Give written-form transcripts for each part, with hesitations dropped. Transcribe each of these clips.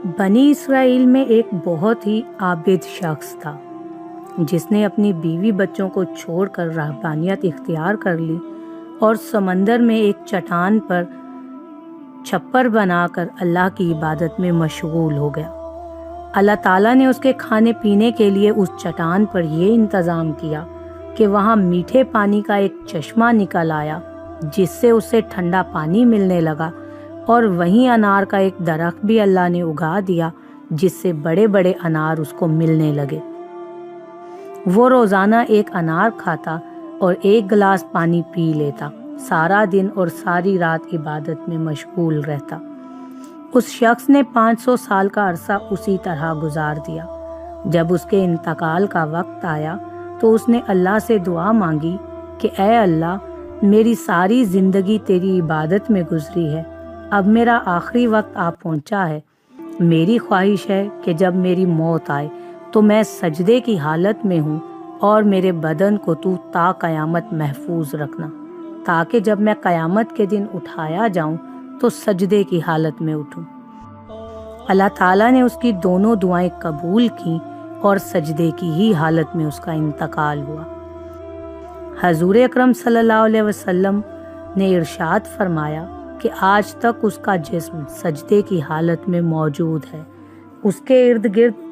بنی اسرائیل میں ایک بہت ہی عابد شخص تھا جس نے اپنی بیوی بچوں کو چھوڑ کر رہبانیت اختیار کر لی اور سمندر میں ایک چٹان پر چھپر بنا کر اللہ کی عبادت میں مشغول ہو گیا۔ اللہ تعالیٰ نے اس کے کھانے پینے کے لیے اس چٹان پر یہ انتظام کیا کہ وہاں میٹھے پانی کا ایک چشمہ نکل آیا جس سے اسے ٹھنڈا پانی ملنے لگا، اور وہیں انار کا ایک درخت بھی اللہ نے اگا دیا جس سے بڑے بڑے انار اس کو ملنے لگے۔ وہ روزانہ ایک انار کھاتا اور ایک گلاس پانی پی لیتا، سارا دن اور ساری رات عبادت میں مشغول رہتا۔ اس شخص نے 500 سال کا عرصہ اسی طرح گزار دیا۔ جب اس کے انتقال کا وقت آیا تو اس نے اللہ سے دعا مانگی کہ اے اللہ، میری ساری زندگی تیری عبادت میں گزری ہے، اب میرا آخری وقت آ پہنچا ہے۔ میری خواہش ہے کہ جب میری موت آئے تو میں سجدے کی حالت میں ہوں، اور میرے بدن کو تو تا قیامت محفوظ رکھنا، تاکہ جب میں قیامت کے دن اٹھایا جاؤں تو سجدے کی حالت میں اٹھوں۔ اللہ تعالیٰ نے اس کی دونوں دعائیں قبول کیں اور سجدے کی ہی حالت میں اس کا انتقال ہوا۔ حضور اکرم صلی اللہ علیہ وسلم نے ارشاد فرمایا کہ آج تک اس کا جسم سجدے کی حالت میں موجود ہے۔ اس کے ارد گرد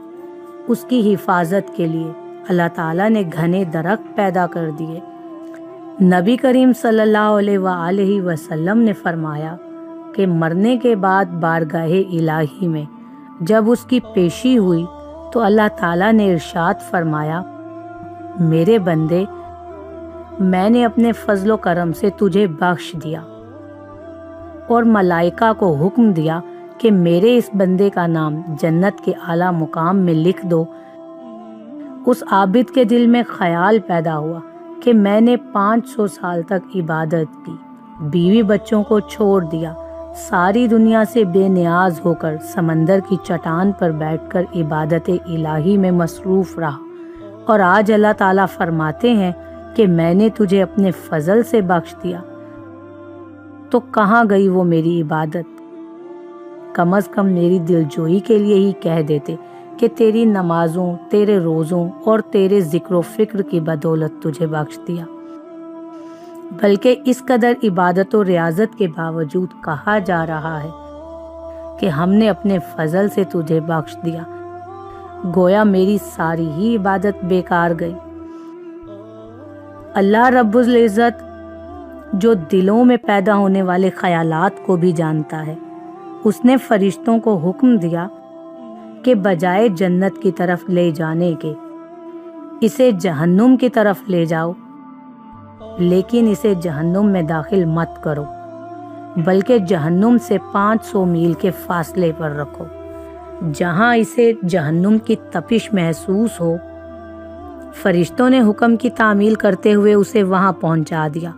اس کی حفاظت کے لیے اللہ تعالیٰ نے گھنے درخت پیدا کر دیے۔ نبی کریم صلی اللہ علیہ وآلہ وسلم نے فرمایا کہ مرنے کے بعد بارگاہ الہی میں جب اس کی پیشی ہوئی تو اللہ تعالیٰ نے ارشاد فرمایا، میرے بندے، میں نے اپنے فضل و کرم سے تجھے بخش دیا، اور ملائکہ کو حکم دیا کہ میرے اس بندے کا نام جنت کے اعلیٰ مقام میں لکھ دو۔ اس عابد کے دل میں خیال پیدا ہوا کہ میں نے 500 سال تک عبادت کی، بیوی بچوں کو چھوڑ دیا، ساری دنیا سے بے نیاز ہو کر سمندر کی چٹان پر بیٹھ کر عبادت الہی میں مصروف رہا، اور آج اللہ تعالیٰ فرماتے ہیں کہ میں نے تجھے اپنے فضل سے بخش دیا، تو کہاں گئی وہ میری عبادت؟ کم از کم میری دلجوئی کے لیے ہی کہہ دیتے کہ تیری نمازوں، تیرے روزوں اور تیرے ذکر و فکر کی بدولت تجھے بخش دیا۔ بلکہ اس قدر عبادت و ریاضت کے باوجود کہا جا رہا ہے کہ ہم نے اپنے فضل سے تجھے بخش دیا، گویا میری ساری ہی عبادت بیکار گئی۔ اللہ رب العزت جو دلوں میں پیدا ہونے والے خیالات کو بھی جانتا ہے، اس نے فرشتوں کو حکم دیا کہ بجائے جنت کی طرف لے جانے کے اسے جہنم کی طرف لے جاؤ، لیکن اسے جہنم میں داخل مت کرو، بلکہ جہنم سے 500 میل کے فاصلے پر رکھو، جہاں اسے جہنم کی تپش محسوس ہو۔ فرشتوں نے حکم کی تعمیل کرتے ہوئے اسے وہاں پہنچا دیا۔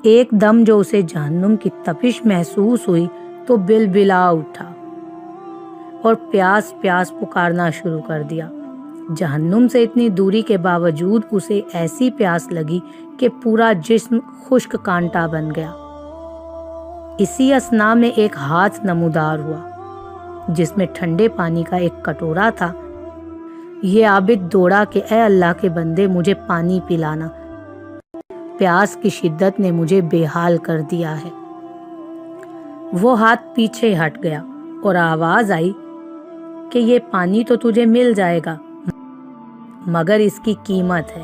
ایک دم جو اسے جہنم کی تپش محسوس ہوئی تو بلبلا اٹھا اور پیاس پیاس پکارنا شروع کر دیا۔ جہنم سے اتنی دوری کے باوجود اسے ایسی پیاس لگی کہ پورا جسم خشک کانٹا بن گیا۔ اسی اثنا میں ایک ہاتھ نمودار ہوا جس میں ٹھنڈے پانی کا ایک کٹورا تھا۔ یہ عابد دوڑا کہ اے اللہ کے بندے، مجھے پانی پلانا، پیاس کی شدت نے مجھے بے حال کر دیا ہے۔ وہ ہاتھ پیچھے ہٹ گیا اور آواز آئی کہ یہ پانی تو تجھے مل جائے گا، مگر اس کی قیمت ہے۔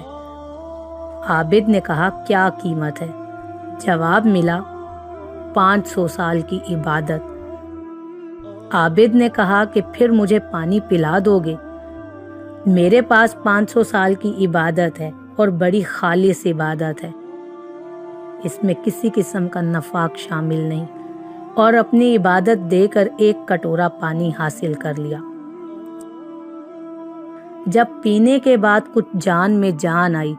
عابد نے کہا، کیا قیمت ہے؟ جواب ملا، 500 سال کی عبادت۔ عابد نے کہا کہ پھر مجھے پانی پلا دو گے؟ میرے پاس 500 سال کی عبادت ہے اور بڑی خالص عبادت ہے، اس میں کسی قسم کا نفاق شامل نہیں، اور اپنی عبادت دے کر ایک کٹورا پانی حاصل کر لیا۔ جب پینے کے بعد کچھ جان میں جان آئی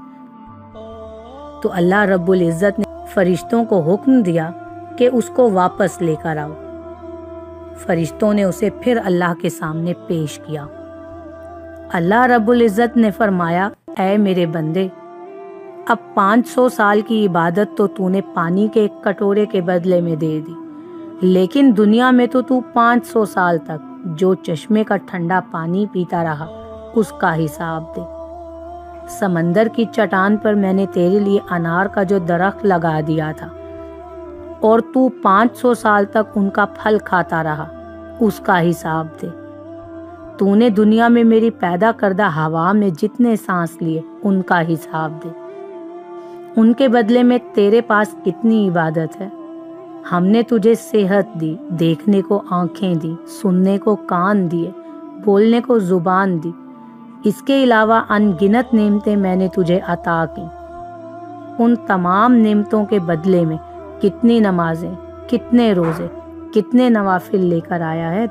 تو اللہ رب العزت نے فرشتوں کو حکم دیا کہ اس کو واپس لے کر آؤ۔ فرشتوں نے اسے پھر اللہ کے سامنے پیش کیا۔ اللہ رب العزت نے فرمایا، اے میرے بندے، اب 500 سال کی عبادت تو نے پانی کے ایک کٹورے کے بدلے میں دے دی، لیکن دنیا میں تو 500 سال تک جو چشمے کا ٹھنڈا پانی پیتا رہا اس کا حساب دے۔ سمندر کی چٹان پر میں نے تیرے لیے انار کا جو درخت لگا دیا تھا اور تو 500 سال تک ان کا پھل کھاتا رہا اس کا حساب دے۔ تو نے دنیا میں میری پیدا کردہ ہوا میں جتنے سانس لیے ان کا حساب دے۔ ان کے بدلے میں تیرے پاس کتنی عبادت ہے۔ ہم نے تجھے صحت دی، دیکھنے کو آنکھیں دی، سننے کو کان دیے، بولنے کو زبان دی۔ اس کے علاوہ ان گنت نعمتیں میں نے تجھے عطا کی۔ ان تمام نعمتوں کے بدلے میں کتنی نمازیں، کتنے روزے، کتنے نوافل لے کر آیا ہے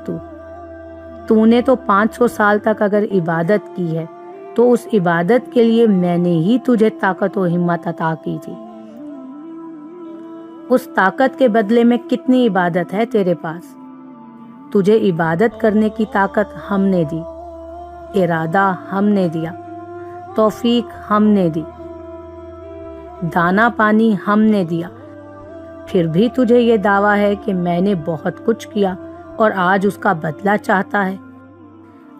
تو نے تو 500 سال تک اگر عبادت کی ہے تو اس عبادت کے لیے میں نے ہی تجھے طاقت و ہمت عطا کی تھی۔ اس طاقت کے بدلے میں کتنی عبادت ہے تیرے پاس۔ تجھے عبادت کرنے کی طاقت ہم نے دی، ارادہ ہم نے دیا، توفیق ہم نے دی، دانا پانی ہم نے دیا۔ پھر بھی تجھے یہ دعویٰ ہے کہ میں نے بہت کچھ کیا اور آج اس کا بدلہ چاہتا ہے۔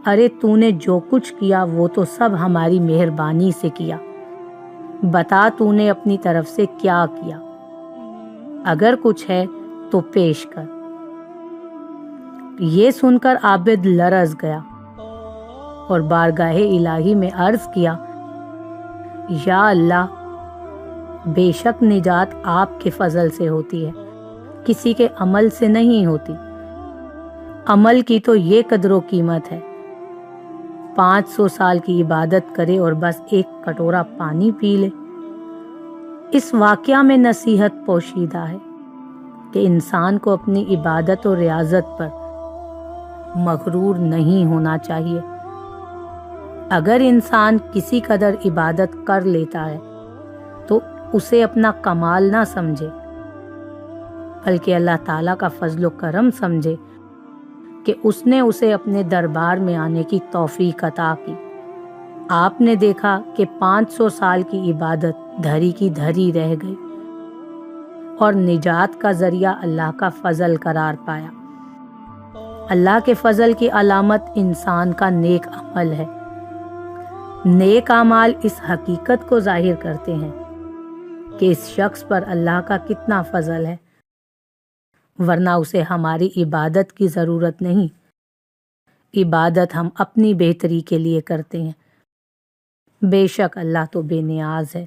ارے تو نے جو کچھ کیا وہ تو سب ہماری مہربانی سے کیا۔ بتا تو نے اپنی طرف سے کیا کیا؟ اگر کچھ ہے تو پیش کر۔ یہ سن کر عابد لرز گیا اور بارگاہ الہی میں عرض کیا، یا اللہ، بے شک نجات آپ کے فضل سے ہوتی ہے، کسی کے عمل سے نہیں ہوتی۔ عمل کی تو یہ قدر و قیمت ہے، 500 سال کی عبادت کرے اور بس ایک کٹورا پانی پی لے۔ اس واقعہ میں نصیحت پوشیدہ ہے کہ انسان کو اپنی عبادت و ریاضت پر مغرور نہیں ہونا چاہیے۔ اگر انسان کسی قدر عبادت کر لیتا ہے تو اسے اپنا کمال نہ سمجھے، بلکہ اللہ تعالیٰ کا فضل و کرم سمجھے کہ اس نے اسے اپنے دربار میں آنے کی توفیق عطا کی۔ آپ نے دیکھا کہ 500 سال کی عبادت دھری کی دھری رہ گئی اور نجات کا ذریعہ اللہ کا فضل قرار پایا۔ اللہ کے فضل کی علامت انسان کا نیک عمل ہے۔ نیک اعمال اس حقیقت کو ظاہر کرتے ہیں کہ اس شخص پر اللہ کا کتنا فضل ہے، ورنہ اسے ہماری عبادت کی ضرورت نہیں۔ عبادت ہم اپنی بہتری کے لیے کرتے ہیں۔ بے شک اللہ تو بے نیاز ہے۔